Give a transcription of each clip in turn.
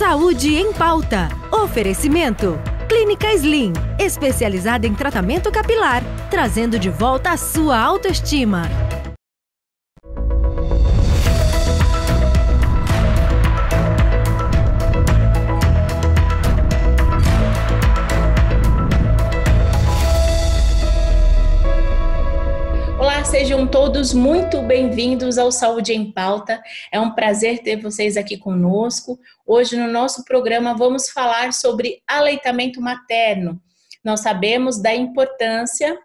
Saúde em Pauta. Oferecimento. Clínica Slim, especializada em tratamento capilar, trazendo de volta a sua autoestima. Olá, sejam todos muito bem-vindos ao Saúde em Pauta. É um prazer ter vocês aqui conosco. Hoje, no nosso programa, vamos falar sobre aleitamento materno. Nós sabemos da importância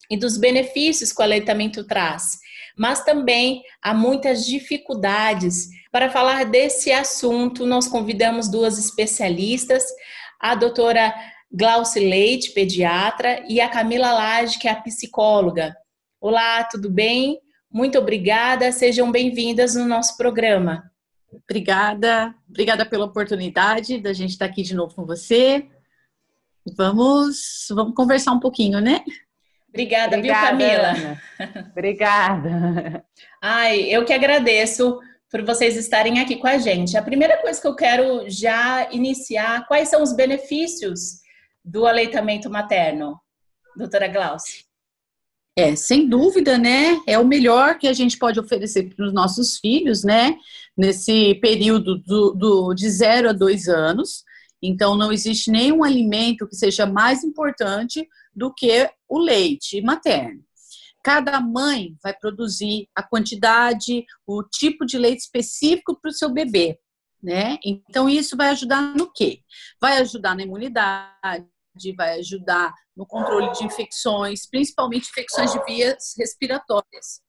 e dos benefícios que o aleitamento traz, mas também há muitas dificuldades. Para falar desse assunto, nós convidamos duas especialistas, a doutora Glauci Leite, pediatra, e a Camila Lage, que é a psicóloga. Olá, tudo bem? Muito obrigada, sejam bem-vindas no nosso programa. Obrigada pela oportunidade da gente estar aqui de novo com você. Vamos conversar um pouquinho, né? Obrigada, viu, Camila? Ana. Obrigada. Ai, eu que agradeço por vocês estarem aqui com a gente. A primeira coisa que eu quero já iniciar, quais são os benefícios do aleitamento materno? Doutora Glauci. Sem dúvida, né? É o melhor que a gente pode oferecer para os nossos filhos, né? Nesse período de 0 a 2 anos. Então, não existe nenhum alimento que seja mais importante do que o leite materno. Cada mãe vai produzir a quantidade, o tipo de leite específico para o seu bebê, né? Então, isso vai ajudar no quê? Vai ajudar na imunidade, vai ajudar no controle de infecções, principalmente infecções de vias respiratórias.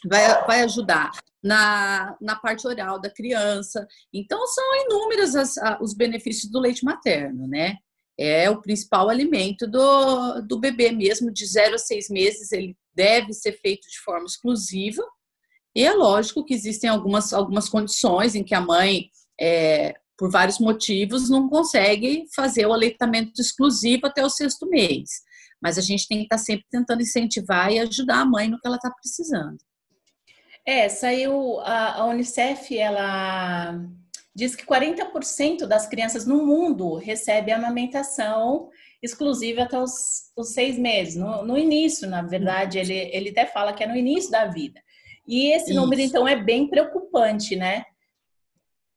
Vai ajudar na parte oral da criança. Então, são inúmeros os benefícios do leite materno, né? É o principal alimento do bebê mesmo, de 0 a 6 meses, ele deve ser feito de forma exclusiva. E é lógico que existem algumas condições em que a mãe, por vários motivos, não consegue fazer o aleitamento exclusivo até o 6º mês. Mas a gente tem que estar sempre tentando incentivar e ajudar a mãe no que ela está precisando. Saiu a Unicef, ela diz que 40% das crianças no mundo recebem amamentação exclusiva até os 6 meses. No início, na verdade, ele até fala que é no início da vida. E esse número, então, é bem preocupante, né?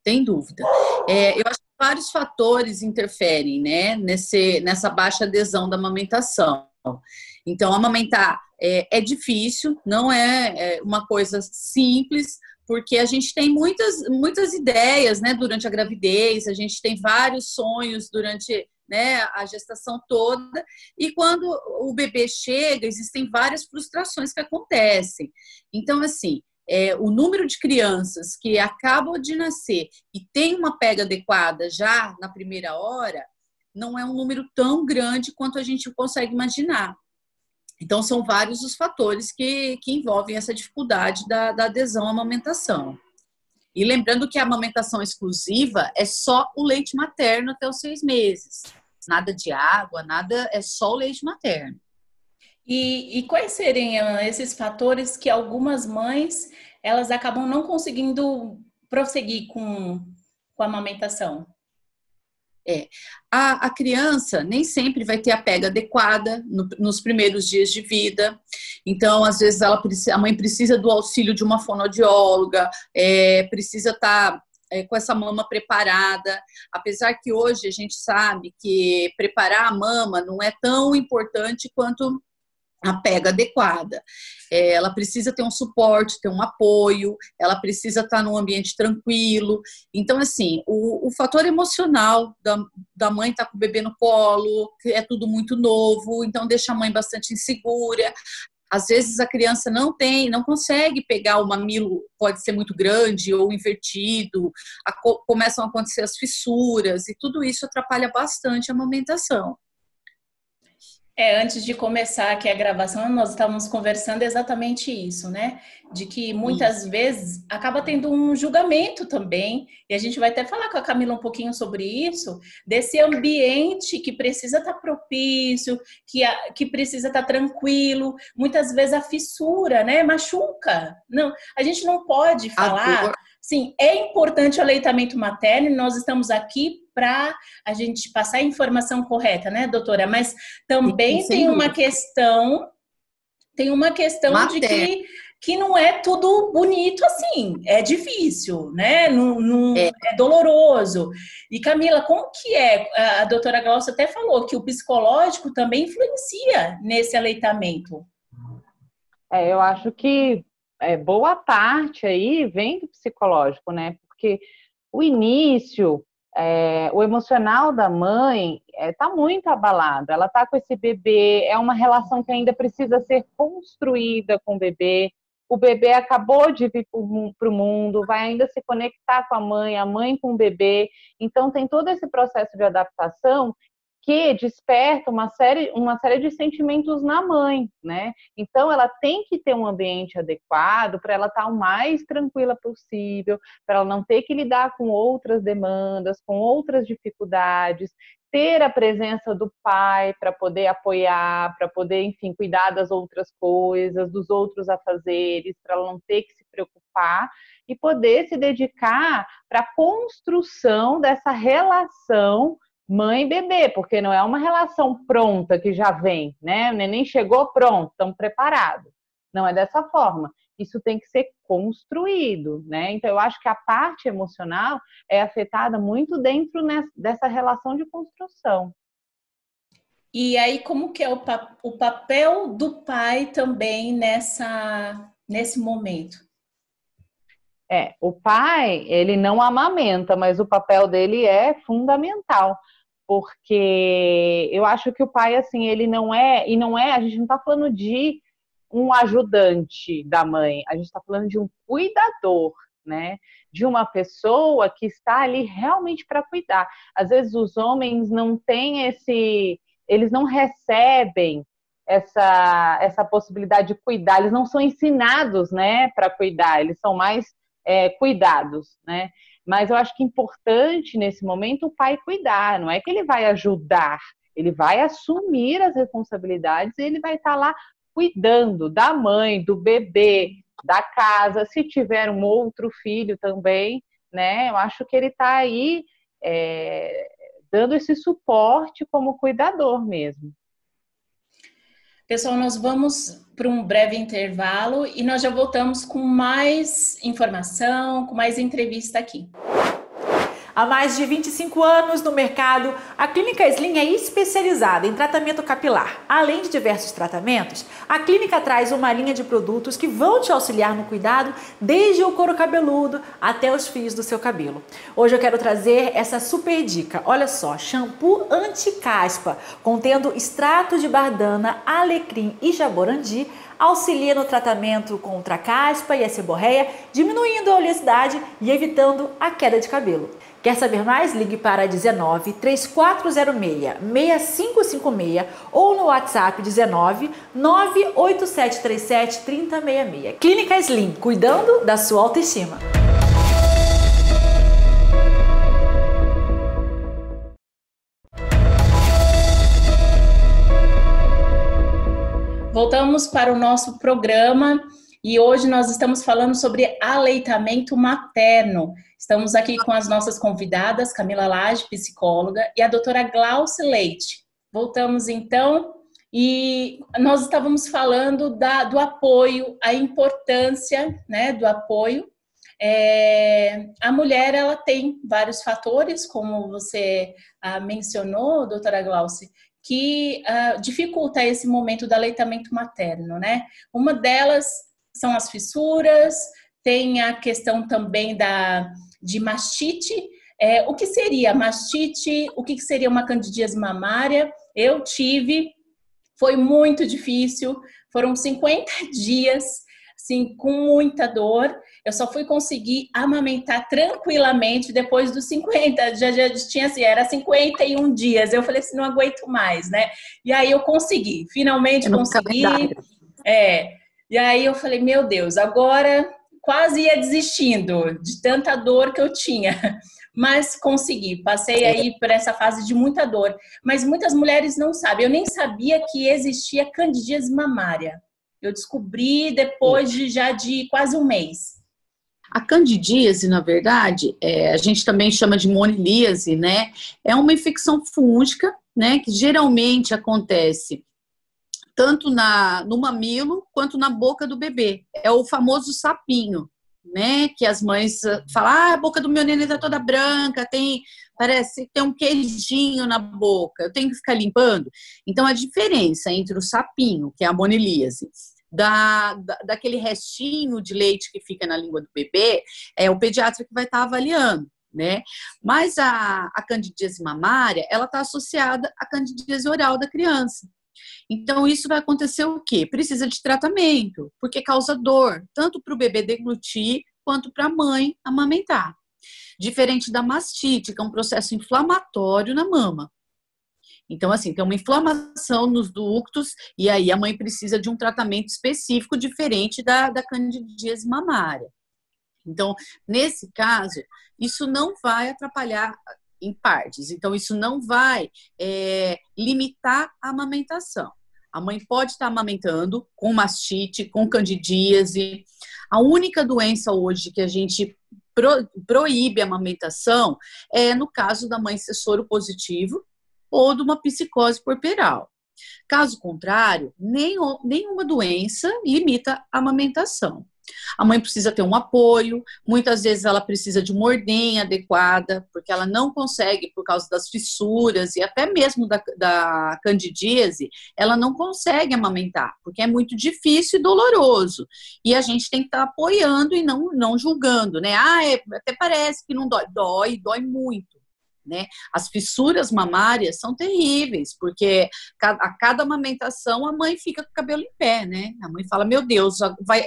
Sem dúvida. Eu acho que vários fatores interferem, né, nessa baixa adesão da amamentação. Então, amamentar é difícil, não é uma coisa simples, porque a gente tem muitas ideias, né, durante a gravidez, a gente tem vários sonhos durante, né, a gestação toda, e quando o bebê chega, existem várias frustrações que acontecem. Então, assim, o número de crianças que acabam de nascer e tem uma pega adequada já na primeira hora, não é um número tão grande quanto a gente consegue imaginar. Então, são vários os fatores que envolvem essa dificuldade da adesão à amamentação. E lembrando que a amamentação exclusiva é só o leite materno até os 6 meses. Nada de água, nada, é só o leite materno. E quais seriam esses fatores que algumas mães, elas acabam não conseguindo prosseguir com a amamentação? A criança nem sempre vai ter a pega adequada nos primeiros dias de vida. Então, às vezes, a mãe precisa do auxílio de uma fonoaudióloga, precisa estar com essa mama preparada. Apesar que hoje a gente sabe que preparar a mama não é tão importante quanto a pega adequada. Ela precisa ter um suporte, ter um apoio, ela precisa estar num ambiente tranquilo. Então, assim, o fator emocional da mãe estar com o bebê no colo, é tudo muito novo, então deixa a mãe bastante insegura. Às vezes a criança não consegue pegar o mamilo, pode ser muito grande ou invertido, começam a acontecer as fissuras, e tudo isso atrapalha bastante a amamentação. Antes de começar aqui a gravação, nós estávamos conversando exatamente isso, né? De que muitas vezes acaba tendo um julgamento também, e a gente vai até falar com a Camila um pouquinho sobre isso, desse ambiente que precisa estar propício, que precisa estar tranquilo. Muitas vezes a fissura, né? Machuca. Não, a gente não pode falar sim, é importante o aleitamento materno, nós estamos aqui para a gente passar a informação correta, né, doutora? Mas também Sim, tem uma questão, de que não é tudo bonito assim, é difícil, né? É doloroso. E Camila, como que é? A doutora Glaucia até falou que o psicológico também influencia nesse aleitamento. Eu acho que boa parte aí vem do psicológico, né? Porque o início, o emocional da mãe está muito abalado. Ela está com esse bebê, é uma relação que ainda precisa ser construída com o bebê. O bebê acabou de vir para o mundo, vai ainda se conectar com a mãe com o bebê. Então tem todo esse processo de adaptação que desperta uma série de sentimentos na mãe, né? Então, ela tem que ter um ambiente adequado para ela estar o mais tranquila possível, para ela não ter que lidar com outras demandas, com outras dificuldades, ter a presença do pai para poder apoiar, para poder, enfim, cuidar das outras coisas, dos outros afazeres, para ela não ter que se preocupar e poder se dedicar para a construção dessa relação mãe e bebê, porque não é uma relação pronta que já vem, né? O neném chegou pronto, estamos preparados. Não é dessa forma. Isso tem que ser construído, né? Então, eu acho que a parte emocional é afetada muito dentro dessa relação de construção. E aí, como que é o papel do pai também nesse momento? O pai, ele não amamenta, mas o papel dele é fundamental. Porque eu acho que o pai, assim, ele não é, a gente não está falando de um ajudante da mãe, a gente está falando de um cuidador, né? De uma pessoa que está ali realmente para cuidar. Às vezes os homens não têm eles não recebem essa possibilidade de cuidar, eles não são ensinados, né, para cuidar, eles são mais cuidados, né? Mas eu acho que é importante, nesse momento, o pai cuidar. Não é que ele vai ajudar, ele vai assumir as responsabilidades e ele vai estar lá cuidando da mãe, do bebê, da casa. Se tiver um outro filho também, né? Eu acho que ele está aí dando esse suporte como cuidador mesmo. Pessoal, nós vamos para um breve intervalo e nós já voltamos com mais informação, com mais entrevista aqui. Há mais de 25 anos no mercado, a Clínica Slim é especializada em tratamento capilar. Além de diversos tratamentos, a clínica traz uma linha de produtos que vão te auxiliar no cuidado, desde o couro cabeludo até os fios do seu cabelo. Hoje eu quero trazer essa super dica. Olha só, shampoo anti-caspa, contendo extrato de bardana, alecrim e jaborandi, auxilia no tratamento contra a caspa e a seborreia, diminuindo a oleosidade e evitando a queda de cabelo. Quer saber mais? Ligue para 19 3406 6556 ou no WhatsApp 19 98737 3066. Clínica Slim, cuidando da sua autoestima. Voltamos para o nosso programa e hoje nós estamos falando sobre aleitamento materno. Estamos aqui com as nossas convidadas, Camila Lage, psicóloga, e a doutora Glaucia Leite. Voltamos então e nós estávamos falando do apoio, a importância, né, do apoio. A mulher, ela tem vários fatores, como você mencionou, doutora Glaucia, que dificulta esse momento do aleitamento materno, né? Uma delas são as fissuras, tem a questão também de mastite. O que seria mastite? O que seria uma candidíase mamária? Eu tive, foi muito difícil, foram 50 dias, assim, com muita dor. Eu só fui conseguir amamentar tranquilamente depois dos 50, já tinha assim, era 51 dias. Eu falei assim, não aguento mais, né? E aí eu consegui, finalmente consegui. E aí eu falei, meu Deus, agora quase ia desistindo de tanta dor que eu tinha. Mas consegui, passei aí por essa fase de muita dor. Mas muitas mulheres não sabem, eu nem sabia que existia candidíase mamária. Eu descobri depois de quase um mês. A candidíase, na verdade, a gente também chama de monilíase, né? É uma infecção fúngica, né? Que geralmente acontece tanto no mamilo quanto na boca do bebê. É o famoso sapinho, né? Que as mães falam, a boca do meu neném tá toda branca, parece que tem um queijinho na boca, eu tenho que ficar limpando. Então, a diferença entre o sapinho, que é a monilíase, daquele restinho de leite que fica na língua do bebê, é o pediatra que vai estar avaliando, né? Mas a candidíase mamária, ela está associada à candidíase oral da criança. Então, isso vai acontecer o quê? Precisa de tratamento, porque causa dor, tanto para o bebê deglutir, quanto para a mãe amamentar. Diferente da mastite, que é um processo inflamatório na mama. Então, assim, tem uma inflamação nos ductos e aí a mãe precisa de um tratamento específico diferente da candidíase mamária. Então, nesse caso, isso não vai atrapalhar em partes. Então, isso não vai limitar a amamentação. A mãe pode estar amamentando com mastite, com candidíase. A única doença hoje que a gente proíbe a amamentação é no caso da mãe ser soro positivo ou de uma psicose puerperal. Caso contrário, nenhuma doença limita a amamentação. A mãe precisa ter um apoio, muitas vezes ela precisa de uma ordenha adequada, porque ela não consegue, por causa das fissuras e até mesmo da candidíase, ela não consegue amamentar, porque é muito difícil e doloroso. E a gente tem que estar apoiando e não julgando, né? Até parece que não dói, dói muito. Né? As fissuras mamárias são terríveis, porque a cada amamentação a mãe fica com o cabelo em pé, né? A mãe fala, meu Deus,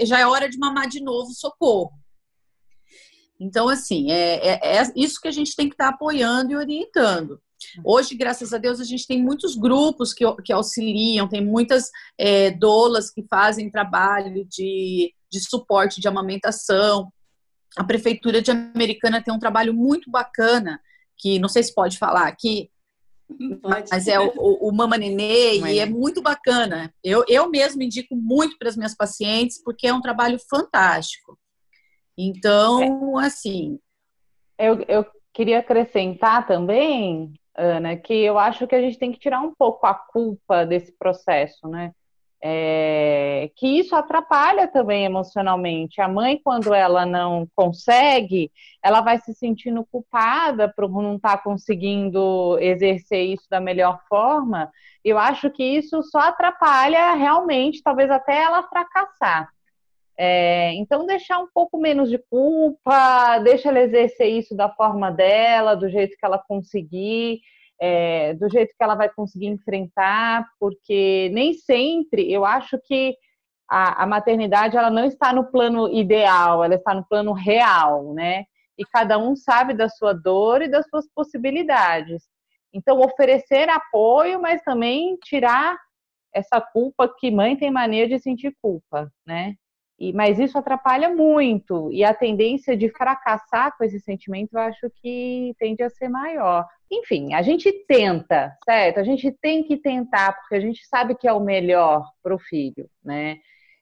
já é hora de mamar de novo, socorro. Então, assim, é isso que a gente tem que estar apoiando e orientando. Hoje, graças a Deus, a gente tem muitos grupos que auxiliam, tem muitas doulas que fazem trabalho de suporte de amamentação. A Prefeitura de Americana tem um trabalho muito bacana, que não sei se pode falar aqui, mas é o Mama Nenê, e é muito bacana. Eu mesmo indico muito para as minhas pacientes, porque é um trabalho fantástico. Então, assim... Eu queria acrescentar também, Ana, que eu acho que a gente tem que tirar um pouco a culpa desse processo, né? Que isso atrapalha também emocionalmente. A mãe, quando ela não consegue, ela vai se sentindo culpada por não estar conseguindo exercer isso da melhor forma. Eu acho que isso só atrapalha realmente, talvez até ela fracassar. Então, deixar um pouco menos de culpa, deixa ela exercer isso da forma dela, do jeito que ela conseguir. Do jeito que ela vai conseguir enfrentar, porque nem sempre, eu acho que a maternidade ela não está no plano ideal, ela está no plano real, né? E cada um sabe da sua dor e das suas possibilidades. Então, oferecer apoio, mas também tirar essa culpa, que mãe tem mania de sentir culpa, né? Mas isso atrapalha muito, e a tendência de fracassar com esse sentimento, eu acho que tende a ser maior. Enfim, a gente tenta, certo? A gente tem que tentar, porque a gente sabe que é o melhor para o filho, né?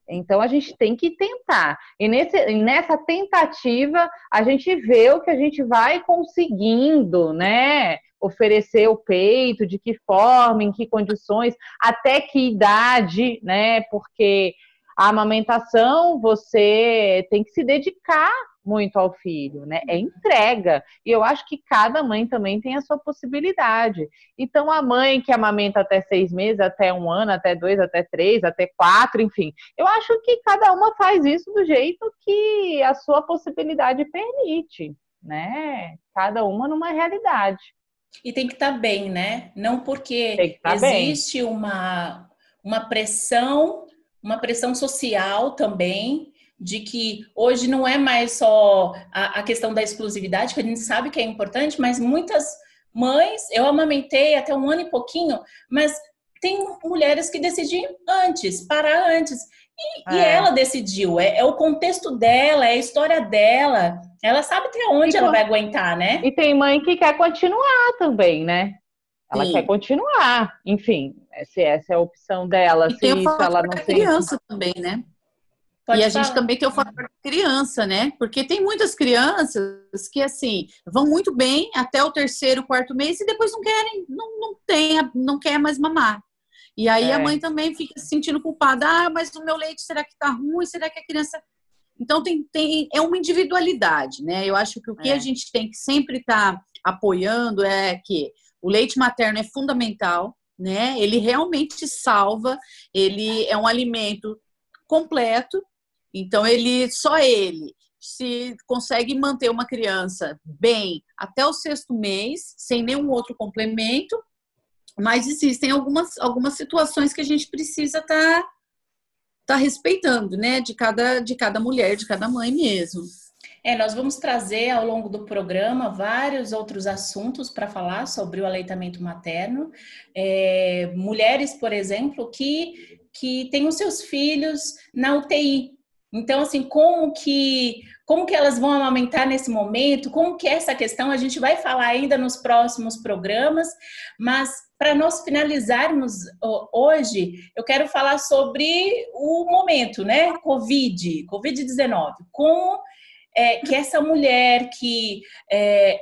Então, a gente tem que tentar. E nessa tentativa, a gente vê o que a gente vai conseguindo, né? Oferecer o peito, de que forma, em que condições, até que idade, né? Porque a amamentação, você tem que se dedicar muito ao filho, né? É entrega. E eu acho que cada mãe também tem a sua possibilidade. Então, a mãe que amamenta até 6 meses, até 1 ano, até 2, até 3, até 4, enfim. Eu acho que cada uma faz isso do jeito que a sua possibilidade permite, né? Cada uma numa realidade. E tem que estar bem, né? Não porque existe uma pressão social também, de que hoje não é mais só a questão da exclusividade, que a gente sabe que é importante, mas muitas mães, eu amamentei até 1 ano e pouquinho, mas tem mulheres que decidem parar antes. E ela decidiu, é o contexto dela, é a história dela, ela sabe até onde ela vai aguentar, né? E tem mãe que quer continuar também, né? Ela quer continuar, enfim, se essa é a opção dela, e se tem isso ela não tem criança também, né? Pode E a falar. gente também tem o fator criança, né? Porque tem muitas crianças que, assim, vão muito bem até o terceiro, quarto mês e depois não querem, não quer mais mamar. E aí a mãe também fica se sentindo culpada. Ah, mas o meu leite, será que tá ruim? Será que a criança... Então, é uma individualidade, né? Eu acho que o que a gente tem que sempre estar apoiando é que o leite materno é fundamental, né? Ele realmente salva, ele é um alimento completo. Então, só ele se consegue manter uma criança bem até o 6º mês, sem nenhum outro complemento, mas existem algumas situações que a gente precisa tá respeitando, né? De cada mulher, de cada mãe mesmo. Nós vamos trazer ao longo do programa vários outros assuntos para falar sobre o aleitamento materno. Mulheres, por exemplo, que têm os seus filhos na UTI. Então, assim, como que elas vão amamentar nesse momento? Como que é essa questão? A gente vai falar ainda nos próximos programas, mas para nós finalizarmos hoje, eu quero falar sobre o momento, né? Covid-19. Como que essa mulher que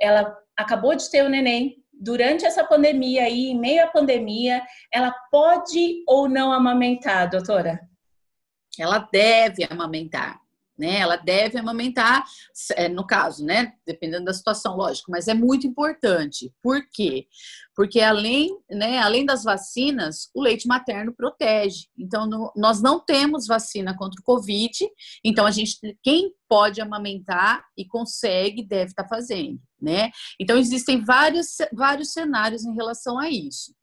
ela acabou de ter o neném, durante essa pandemia aí, em meio à pandemia, ela pode ou não amamentar, doutora? Ela deve amamentar, né? Ela deve amamentar, no caso, né? Dependendo da situação, lógico, mas é muito importante. Por quê? Porque além das vacinas, o leite materno protege. Então, nós não temos vacina contra o Covid, então quem pode amamentar e consegue, deve estar fazendo, né? Então, existem vários cenários em relação a isso.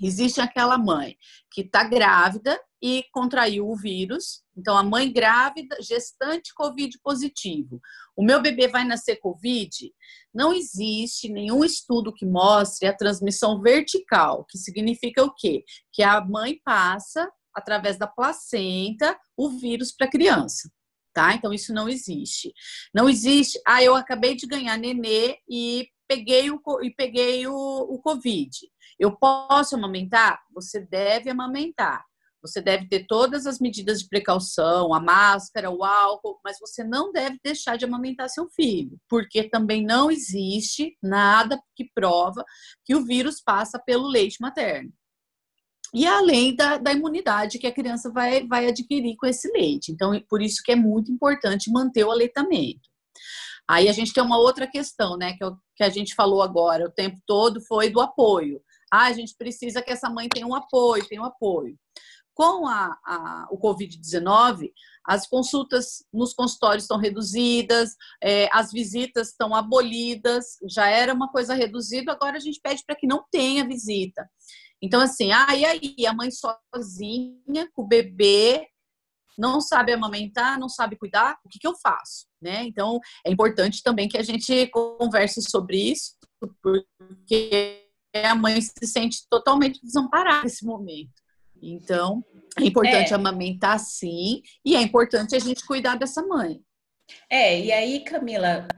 Existe aquela mãe que está grávida e contraiu o vírus. Então, a mãe grávida, gestante Covid positivo. O meu bebê vai nascer Covid? Não existe nenhum estudo que mostre a transmissão vertical, que significa o quê? Que a mãe passa, através da placenta, o vírus para a criança. Tá? Então, isso não existe. Não existe, eu acabei de ganhar nenê e peguei o Covid. Eu posso amamentar? Você deve amamentar. Você deve ter todas as medidas de precaução, a máscara, o álcool, mas você não deve deixar de amamentar seu filho, porque também não existe nada que prova que o vírus passa pelo leite materno. E além da imunidade que a criança vai adquirir com esse leite. Então, por isso que é muito importante manter o aleitamento. Aí a gente tem uma outra questão, né, que a gente falou agora, o tempo todo foi do apoio. A gente precisa que essa mãe tenha um apoio. Com o Covid-19, as consultas nos consultórios estão reduzidas, as visitas estão abolidas, já era uma coisa reduzida, agora a gente pede para que não tenha visita. Então, assim, e aí a mãe sozinha, com o bebê, não sabe amamentar, não sabe cuidar, o que eu faço? Né? Então, é importante também que a gente converse sobre isso, porque a mãe se sente totalmente desamparada nesse momento. Então, é importante amamentar, sim, e é importante a gente cuidar dessa mãe. E aí, Camila,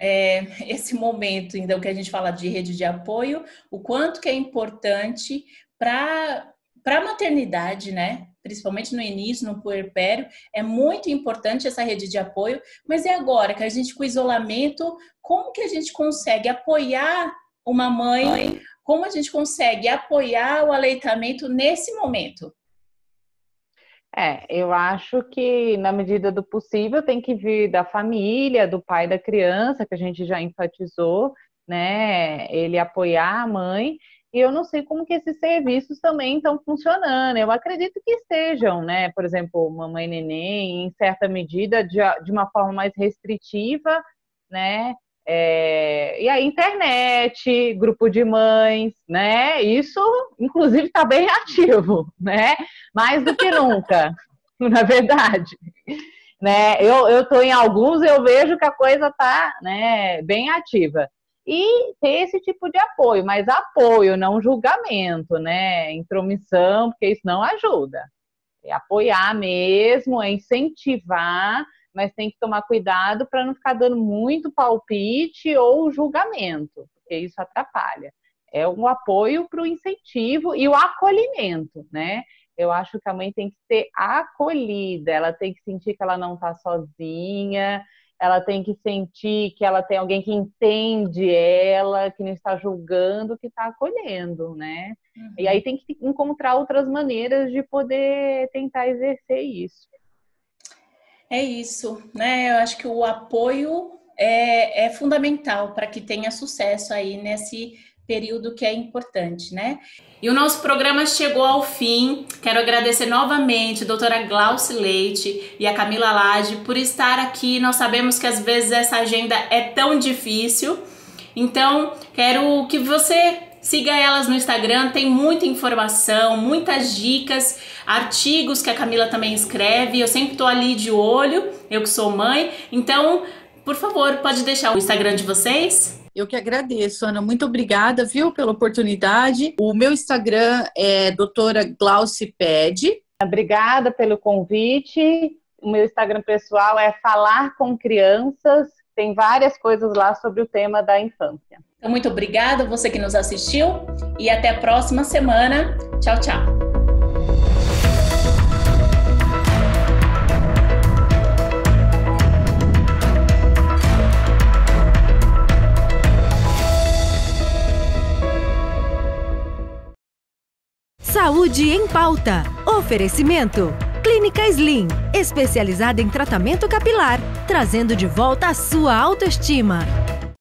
esse momento, então, que a gente fala de rede de apoio, o quanto que é importante para a maternidade, né? Principalmente no início, no puerpério, é muito importante essa rede de apoio, mas e agora que a gente, com o isolamento, como que a gente consegue apoiar uma mãe, como a gente consegue apoiar o aleitamento nesse momento? Eu acho que, na medida do possível, tem que vir da família, do pai da criança, que a gente já enfatizou, né? Ele apoiar a mãe. E eu não sei como que esses serviços também estão funcionando. Eu acredito que estejam, né? Por exemplo, mamãe e neném, em certa medida, de uma forma mais restritiva, né? E a internet, grupo de mães, né? Isso, inclusive, está bem ativo, né? Mais do que nunca, na verdade. Né? Eu estou em alguns, eu vejo que a coisa está, né, bem ativa. E ter esse tipo de apoio, mas apoio, não julgamento, né? Intromissão, porque isso não ajuda. É apoiar mesmo, é incentivar, mas tem que tomar cuidado para não ficar dando muito palpite ou julgamento, porque isso atrapalha. É um apoio para o incentivo e o acolhimento, né? Eu acho que a mãe tem que ser acolhida, ela tem que sentir que ela não está sozinha, ela tem que sentir que ela tem alguém que entende ela, que não está julgando, que está acolhendo, né? Uhum. E aí tem que encontrar outras maneiras de poder tentar exercer isso. É isso, né? Eu acho que o apoio é fundamental para que tenha sucesso aí nesse período que é importante, né? E o nosso programa chegou ao fim. Quero agradecer novamente a doutora Glauci Leite e a Camila Lage por estar aqui. Nós sabemos que às vezes essa agenda é tão difícil. Então, quero que você siga elas no Instagram. Tem muita informação, muitas dicas, artigos que a Camila também escreve. Eu sempre estou ali de olho, eu que sou mãe. Então, por favor, pode deixar o Instagram de vocês? Eu que agradeço, Ana. Muito obrigada, viu, pela oportunidade. O meu Instagram é doutora Glauci Pede. Obrigada pelo convite. O meu Instagram pessoal é Falar com Crianças. Tem várias coisas lá sobre o tema da infância. Então, muito obrigada você que nos assistiu e até a próxima semana. Tchau, tchau. Saúde em Pauta. Oferecimento. Clínica Slim, especializada em tratamento capilar, trazendo de volta a sua autoestima.